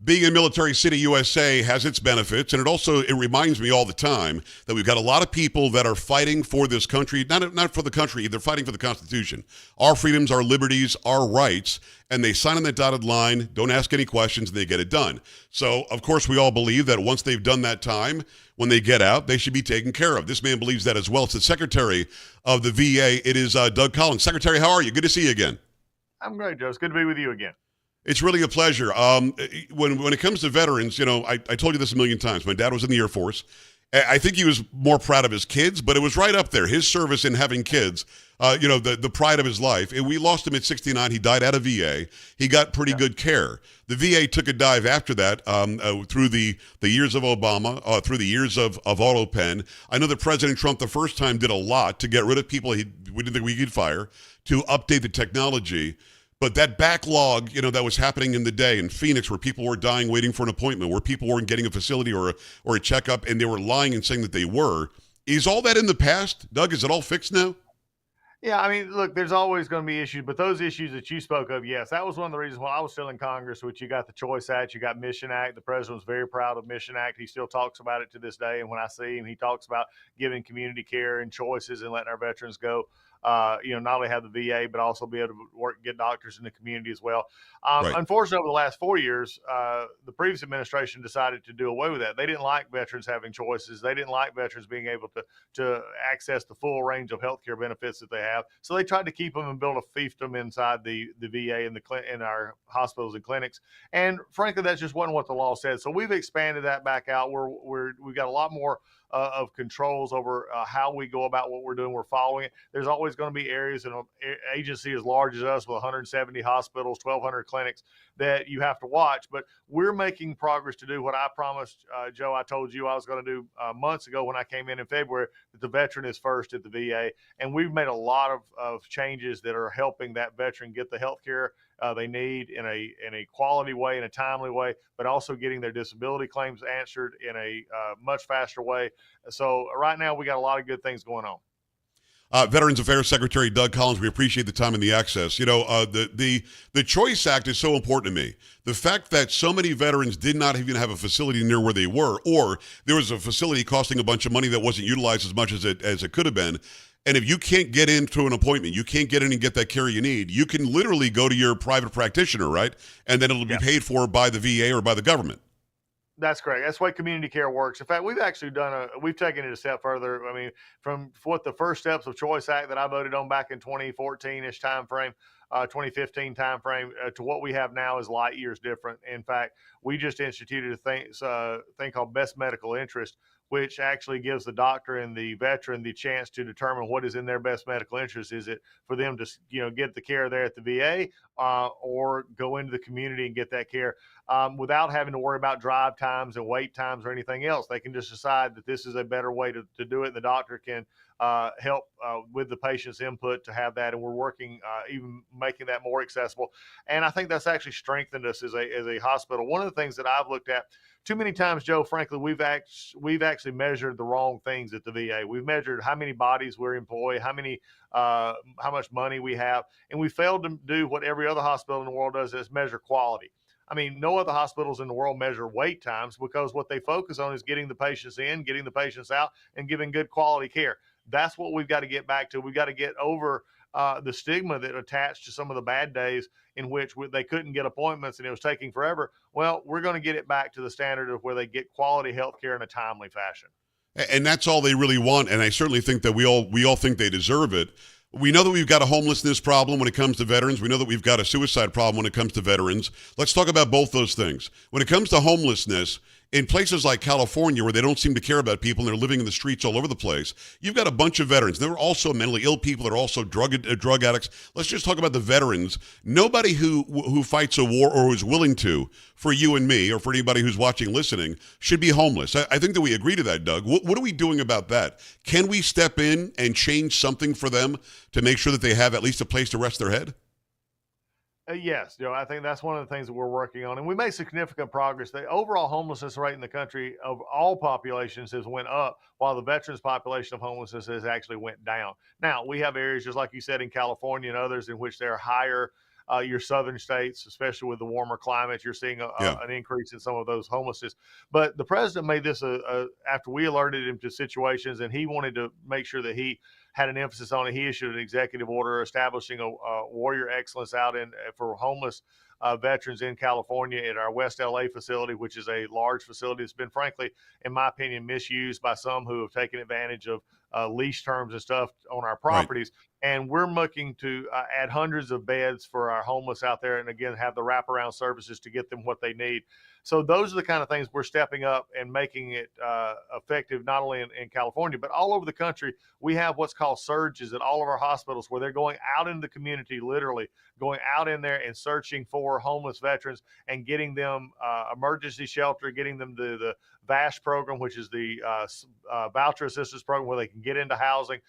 Being in Military City, USA has its benefits, and it reminds me all the time that we've got a lot of people that are fighting for this country, not for the country, they're fighting for the Constitution. Our freedoms, our liberties, our rights, and they sign on that dotted line, don't ask any questions, and they get it done. So, of course, we all believe that once they've done that time, when they get out, they should be taken care of. This man believes that as well. It's the Secretary of the VA. It is Doug Collins. Secretary, how are you? Good to see you again. I'm great, Joe. It's good to be with you again. It's really a pleasure. When it comes to veterans, I told you this a million times. My dad was in the Air Force. I think he was more proud of his kids, but it was right up there. His service in having kids, the pride of his life. And we lost him at 69. He died out of VA. He got pretty good care. The VA took a dive after that through the years of Obama, through the years of auto pen. I know that President Trump the first time did a lot to get rid of people we didn't think we could fire, to update the technology. But that backlog, that was happening in the day in Phoenix, where people were dying waiting for an appointment, where people weren't getting a facility or a checkup, and they were lying and saying that they were. Is all that in the past? Doug, is it all fixed now? Yeah, I mean, look, there's always going to be issues, but those issues that you spoke of, yes, that was one of the reasons why I was still in Congress, which you got the Choice Act, you got Mission Act. The president was very proud of Mission Act. He still talks about it to this day. And when I see him, he talks about giving community care and choices and letting our veterans go. Not only have the VA, but also be able to get doctors in the community as well. Right. Unfortunately, over the last 4 years, the previous administration decided to do away with that. They didn't like veterans having choices. They didn't like veterans being able to access the full range of healthcare benefits that they have. So they tried to keep them and build a fiefdom inside the VA and in our hospitals and clinics. And frankly, that just wasn't what the law said. So we've expanded that back out. We've got a lot more of controls over how we go about what we're doing. We're following it. There's always going to be areas in an agency as large as us with 170 hospitals, 1,200 clinics that you have to watch. But we're making progress to do what I promised, Joe. I told you I was going to do months ago when I came in February, that the veteran is first at the VA. And we've made a lot of changes that are helping that veteran get the health care they need in a quality way, in a timely way, but also getting their disability claims answered in a much faster way. So right now we got a lot of good things going on. Veterans Affairs Secretary Doug Collins, we appreciate the time and the access. The Choice Act is so important to me. The fact that so many veterans did not even have a facility near where they were, or there was a facility costing a bunch of money that wasn't utilized as much as it could have been. And if you can't get into an appointment, you can't get in and get that care you need, you can literally go to your private practitioner, right? And then it'll be paid for by the VA or by the government. That's correct. That's the way community care works. In fact, we've actually we've taken it a step further. I mean, from what the first steps of Choice Act that I voted on back in 2014-ish time frame, 2015 time frame, to what we have now is light years different. In fact, we just instituted a thing called best medical interest, which actually gives the doctor and the veteran the chance to determine what is in their best medical interest. Is it for them to, get the care there at the VA or go into the community and get that care without having to worry about drive times and wait times or anything else? They can just decide that this is a better way to do it. And the doctor can help with the patient's input to have that. And we're working even making that more accessible. And I think that's actually strengthened us as a hospital. One of the things that I've looked at too many times, Joe, frankly, we've actually measured the wrong things at the VA. We've measured how many bodies we employ, how much money we have, and we failed to do what every other hospital in the world does, is measure quality. I mean, no other hospitals in the world measure wait times, because what they focus on is getting the patients in, getting the patients out, and giving good quality care. That's what we've got to get back to. We've got to get over the stigma that attached to some of the bad days in which they couldn't get appointments and it was taking forever. Well, we're going to get it back to the standard of where they get quality health care in a timely fashion. And that's all they really want. And I certainly think that we all think they deserve it. We know that we've got a homelessness problem when it comes to veterans. We know that we've got a suicide problem when it comes to veterans. Let's talk about both those things. When it comes to homelessness, in places like California, where they don't seem to care about people and they're living in the streets all over the place, you've got a bunch of veterans. There are also mentally ill people. There are also drug addicts. Let's just talk about the veterans. Nobody who fights a war or who's willing to, for you and me, or for anybody who's watching, listening, should be homeless. I think that we agree to that, Doug. What are we doing about that? Can we step in and change something for them to make sure that they have at least a place to rest their head? Yes, Joe, I think that's one of the things that we're working on, and we made significant progress. The overall homelessness rate in the country of all populations has went up, while the veterans population of homelessness has actually went down. Now, we have areas, just like you said, in California and others, in which there are higher your southern states, especially with the warmer climates. You're seeing Yeah. an increase in some of those homelessness. But the president made this after we alerted him to situations, and he wanted to make sure that he had an emphasis on it. He issued an executive order establishing a warrior excellence out in for homeless veterans in California at our West LA facility, which is a large facility that's been, frankly, in my opinion, misused by some who have taken advantage of lease terms and stuff on our Right. properties. And we're looking to add hundreds of beds for our homeless out there, and again, have the wraparound services to get them what they need. So those are the kind of things we're stepping up and making it effective, not only in California, but all over the country. We have what's called surges at all of our hospitals where they're going out in the community, literally going out in there and searching for homeless veterans and getting them emergency shelter, getting them the VASH program, which is the voucher assistance program where they can get into housing.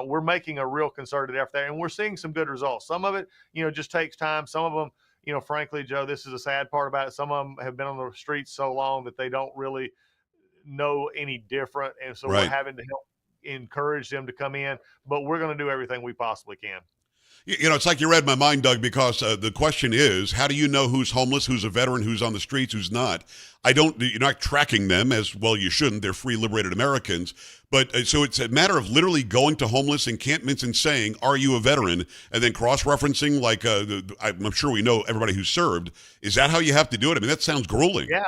We're making a real concerted effort there, and we're seeing some good results. Some of it, just takes time. Some of them, frankly, Joe, this is a sad part about it. Some of them have been on the streets so long that they don't really know any different. And so we're Right. having to help encourage them to come in, but we're going to do everything we possibly can. It's like you read my mind, Doug, because the question is, how do you know who's homeless, who's a veteran, who's on the streets, who's not? You're not tracking them as well. You shouldn't. They're free, liberated Americans. But so it's a matter of literally going to homeless encampments and saying, are you a veteran? And then cross-referencing, like I'm sure we know everybody who served. Is that how you have to do it? I mean, that sounds grueling. Yeah.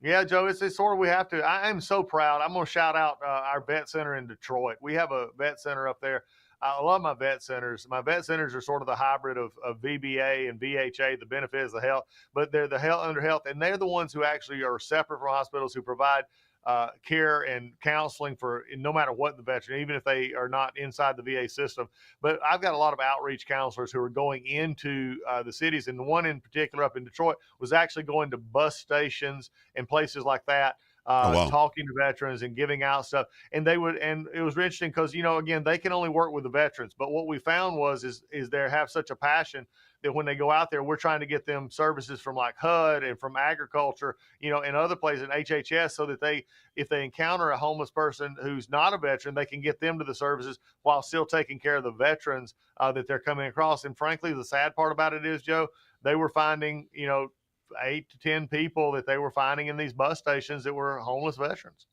Yeah, Joe, it's sort of we have to. I am so proud. I'm going to shout out our vet center in Detroit. We have a vet center up there. I love my vet centers. My vet centers are sort of the hybrid of VBA and VHA, the benefits of health, but they're the health under health, and they're the ones who actually are separate from hospitals, who provide care and counseling for no matter what the veteran, even if they are not inside the VA system. But I've got a lot of outreach counselors who are going into the cities, and the one in particular up in Detroit was actually going to bus stations and places like that, Oh, wow. talking to veterans and giving out stuff. And and it was interesting because, again, they can only work with the veterans. But what we found is they have such a passion that when they go out there, we're trying to get them services from like HUD and from agriculture, and other places in HHS, so that if they encounter a homeless person who's not a veteran, they can get them to the services while still taking care of the veterans that they're coming across. And frankly, the sad part about it is, Joe, they were finding, 8 to 10 people that they were finding in these bus stations that were homeless veterans.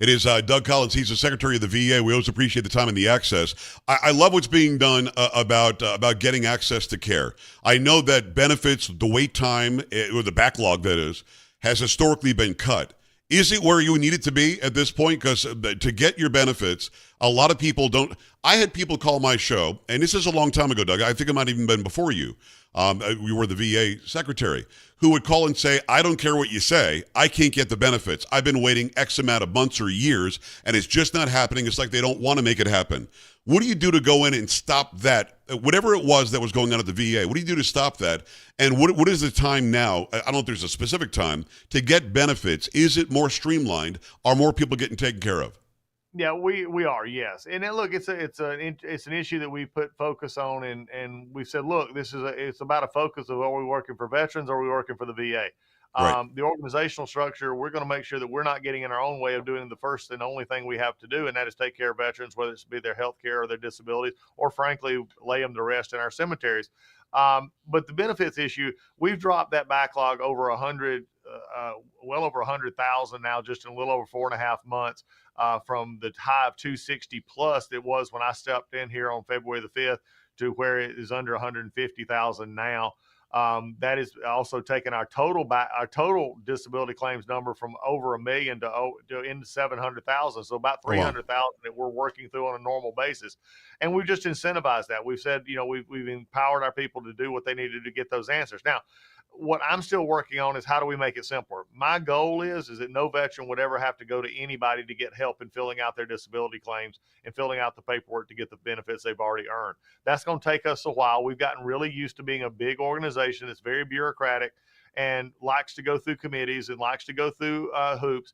It is Doug Collins. He's the secretary of the VA. We always appreciate the time and the access. I love what's being done about getting access to care. I know that benefits, the wait time, or the backlog that is, has historically been cut. Is it where you need it to be at this point? Because to get your benefits, a lot of people don't. I had people call my show, and this is a long time ago, Doug. I think it might have even been before you. You were the VA secretary, who would call and say, I don't care what you say. I can't get the benefits. I've been waiting X amount of months or years, and it's just not happening. It's like they don't want to make it happen. What do you do to go in and stop that? Whatever it was that was going on at the VA, what do you do to stop that? And what is the time now? I don't know if there's a specific time to get benefits. Is it more streamlined? Are more people getting taken care of? Yeah, we are, yes. And then, look, it's an issue that we put focus on, and we said, look, it's about a focus of, are we working for veterans or are we working for the VA? Right. The organizational structure, we're going to make sure that we're not getting in our own way of doing the first and only thing we have to do, and that is take care of veterans, whether it's be their health care or their disabilities, or frankly, lay them to rest in our cemeteries. But the benefits issue, we've dropped that backlog over 100, well over 100,000 now, just in a little over 4.5 months, from the high of 260 plus that was when I stepped in here on February the 5th to where it is under 150,000 now. That is also taking our total disability claims number from over 1 million to into 700,000. So about 300,000 that we're working through on a normal basis. And we've just incentivized that. We've said, we've empowered our people to do what they needed to get those answers. Now, what I'm still working on is how do we make it simpler? My goal is that no veteran would ever have to go to anybody to get help in filling out their disability claims and filling out the paperwork to get the benefits they've already earned. That's going to take us a while. We've gotten really used to being a big organization that's very bureaucratic and likes to go through committees and likes to go through hoops.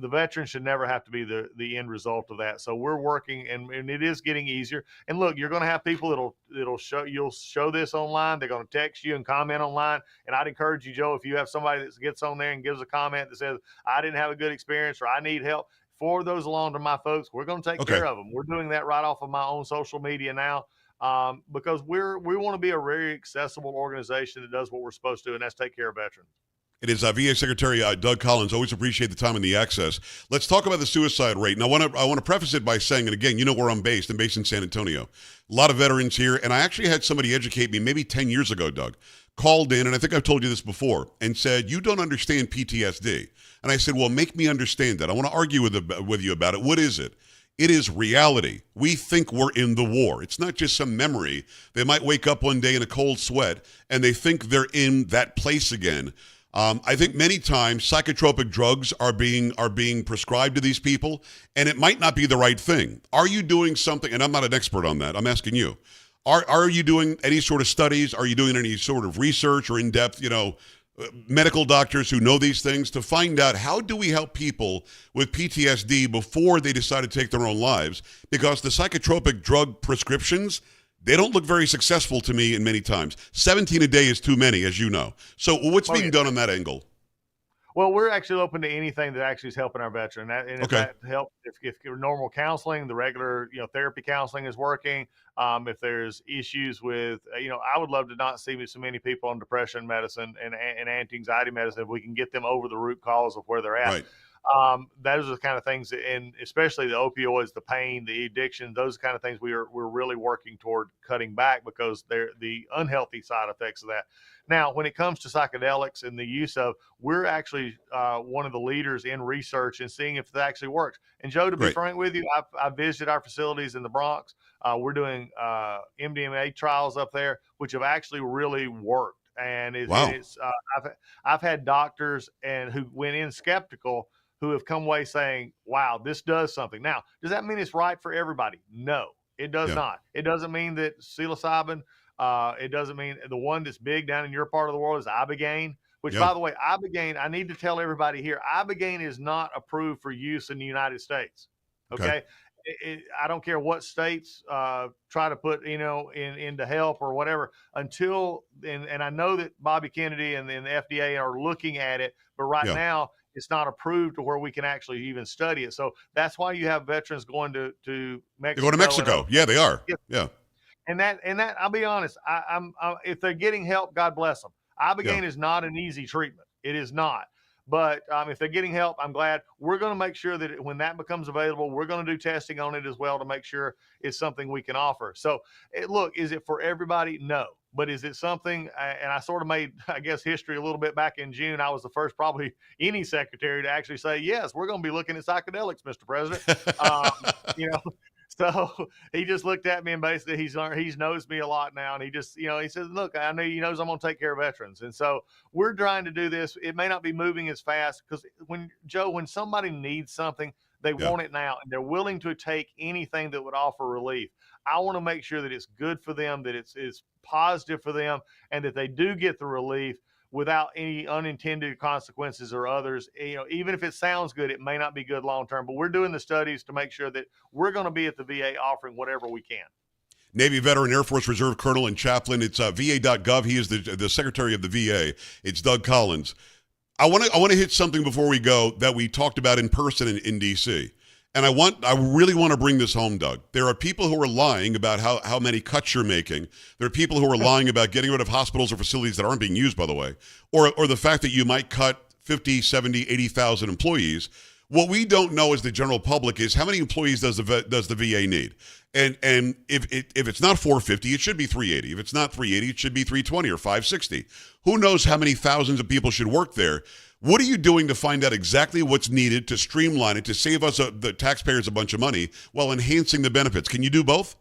The veteran should never have to be the end result of that. So we're working, and it is getting easier. And look, you're going to have people you'll show this online. They're going to text you and comment online. And I'd encourage you, Joe, if you have somebody that gets on there and gives a comment that says, I didn't have a good experience or I need help, forward those along to my folks. We're going to take care of them. We're doing that right off of my own social media now. because we want to be a very accessible organization that does what we're supposed to, and that's take care of veterans. It is VA Secretary Doug Collins. Always appreciate the time and the access. Let's talk about the suicide rate. Now, I want to preface it by saying, and again, you know where I'm based. I'm based in San Antonio. A lot of veterans here, and I actually had somebody educate me maybe 10 years ago, Doug, called in, and I think I've told you this before, and said, you don't understand PTSD. And I said, well, make me understand that. I want to argue with you about it. What is it? It is reality. We think we're in the war. It's not just some memory. They might wake up one day in a cold sweat, and they think they're in that place again. I think many times psychotropic drugs are being prescribed to these people, and it might not be the right thing. Are you doing something? And I'm not an expert on that. I'm asking you. Are you doing any sort of studies? Are you doing any sort of research or in-depth, medical doctors who know these things to find out how do we help people with PTSD before they decide to take their own lives? Because the psychotropic drug prescriptions, they don't look very successful to me in many times. 17 a day is too many, as you know. So what's being done on that angle? Well, we're actually open to anything that actually is helping our veteran. And if that helps, if normal counseling, the regular therapy counseling is working. If there's issues with, I would love to not see so many people on depression medicine and anti-anxiety medicine if we can get them over the root cause of where they're at. Right. Those are the kind of things, and especially the opioids, the pain, the addiction, those kind of things we're really working toward cutting back because they're the unhealthy side effects of that. Now, when it comes to psychedelics and the use of, we're actually one of the leaders in research and seeing if it actually works. And Joe, to be frank with you, I've visited our facilities in the Bronx. We're doing MDMA trials up there, which have actually really worked. And I've had doctors who went in skeptical who have come away saying, wow, this does something. Now, does that mean it's right for everybody? No, it does not. It doesn't mean that psilocybin, it doesn't mean the one that's big down in your part of the world is ibogaine, which, by the way, ibogaine, I need to tell everybody here, ibogaine is not approved for use in the United States. Okay. I don't care what states try to put, into help or whatever until, and I know that Bobby Kennedy and the FDA are looking at it, but right now it's not approved to where we can actually even study it. So that's why you have veterans going to Mexico. They go to Mexico. Yeah, they are. Yeah. And that, I'll be honest, I'm if they're getting help, God bless them. Ibogaine is not an easy treatment. It is not. But if they're getting help, I'm glad. We're going to make sure that when that becomes available, we're going to do testing on it as well to make sure it's something we can offer. So, look, is it for everybody? No. But is it something, and I sort of made, I guess, history a little bit back in June. I was the first, probably any secretary to actually say, yes, we're going to be looking at psychedelics, Mr. President. So he just looked at me and basically he's knows me a lot now. And he just, he says, look, I know he knows I'm going to take care of veterans. And so we're trying to do this. It may not be moving as fast because when somebody needs something, they want it now and they're willing to take anything that would offer relief. I want to make sure that it's good for them, that it's positive for them, and that they do get the relief without any unintended consequences or others. Even if it sounds good, it may not be good long term, but we're doing the studies to make sure that we're going to be at the VA offering whatever we can. Navy veteran, Air Force Reserve Colonel and Chaplain. It's va.gov. He is the Secretary of the VA. It's Doug Collins. I want to hit something before we go that we talked about in person in D.C. And I really want to bring this home, Doug. There are people who are lying about how many cuts you're making. There are people who are lying about getting rid of hospitals or facilities that aren't being used, by the way, or the fact that you might cut 50, 70, 80,000 employees. What we don't know as the general public is how many employees does the VA need? And if it's not 450, it should be 380. If it's not 380, it should be 320 or 560. Who knows how many thousands of people should work there? What are you doing to find out exactly what's needed to streamline it, to save us, the taxpayers, a bunch of money while enhancing the benefits? Can you do both?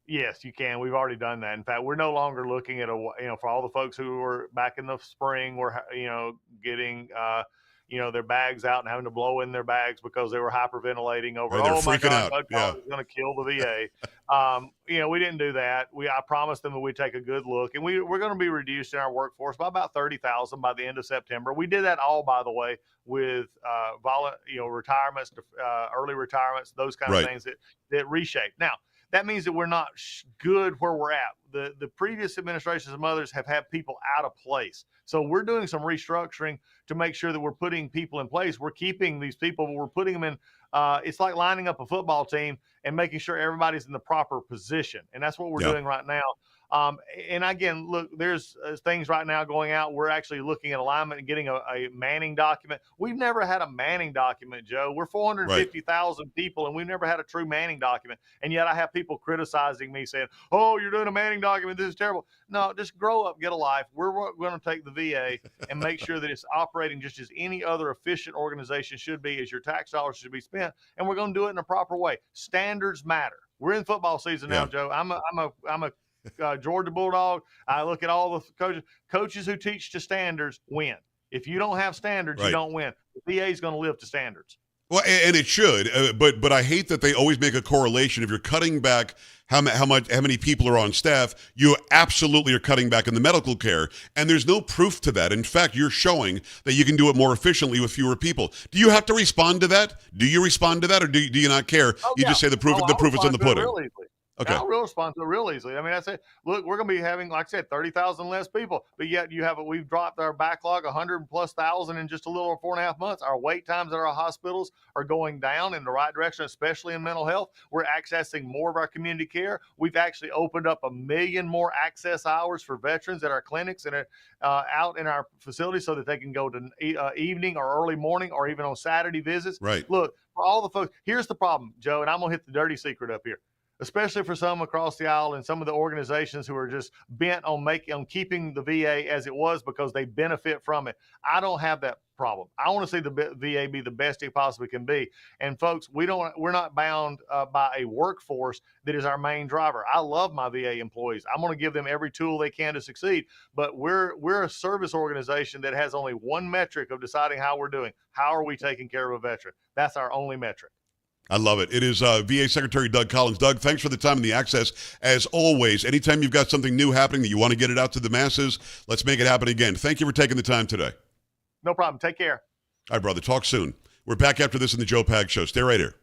Yes, you can. We've already done that. In fact, we're no longer looking at for all the folks who were back in the spring, were getting their bags out and having to blow in their bags because they were hyperventilating over. Right, oh my God, Doug Collins is going to kill the VA. We didn't do that. I promised them that we'd take a good look, and we're going to be reducing our workforce by about 30,000 by the end of September. We did that all, by the way, with retirements, early retirements, those kind of things that reshape. Now, that means that we're not good where we're at. The previous administrations and others have had people out of place. So we're doing some restructuring to make sure that we're putting people in place. We're keeping these people, but we're putting them in. It's like lining up a football team and making sure everybody's in the proper position. And that's what we're doing right now. And again, look, there's things right now going out. We're actually looking at alignment and getting a manning document. We've never had a manning document, Joe. We're 450,000 people, and we've never had a true manning document. And yet I have people criticizing me saying, oh, you're doing a manning document. This is terrible. No, just grow up, get a life. We're going to take the VA and make sure that it's operating just as any other efficient organization should be, as your tax dollars should be spent. And we're going to do it in a proper way. Standards matter. We're in football season now, Joe. I'm a Georgia Bulldog. I look at all the coaches who teach to standards win. If you don't have standards, you don't win. The VA is going to live to standards. Well, and it should, but I hate that they always make a correlation. If you're cutting back how many people are on staff, you absolutely are cutting back in the medical care, and there's no proof to that. In fact, you're showing that you can do it more efficiently with fewer people. Do you have to respond to that? Do you respond to that, or do you not care? You just say the proof is in the pudding. Really easily. Okay. I'll respond to it real easily. I mean, I said, look, we're going to be having, like I said, 30,000 less people, but yet we've dropped our backlog 100,000+ in just a little over 4.5 months. Our wait times at our hospitals are going down in the right direction, especially in mental health. We're accessing more of our community care. We've actually opened up 1 million more access hours for veterans at our clinics and out in our facilities so that they can go to evening or early morning or even on Saturday visits. Right. Look, for all the folks, here's the problem, Joe, and I'm going to hit the dirty secret up here. Especially for some across the aisle and some of the organizations who are just bent on keeping the VA as it was because they benefit from it. I don't have that problem. I want to see the VA be the best it possibly can be. And folks, we're not bound by a workforce that is our main driver. I love my VA employees. I'm going to give them every tool they can to succeed. But we're a service organization that has only one metric of deciding how we're doing. How are we taking care of a veteran? That's our only metric. I love it. It is VA Secretary Doug Collins. Doug, thanks for the time and the access. As always, anytime you've got something new happening that you want to get it out to the masses, let's make it happen again. Thank you for taking the time today. No problem. Take care. All right, brother. Talk soon. We're back after this in the Joe Pag Show. Stay right here.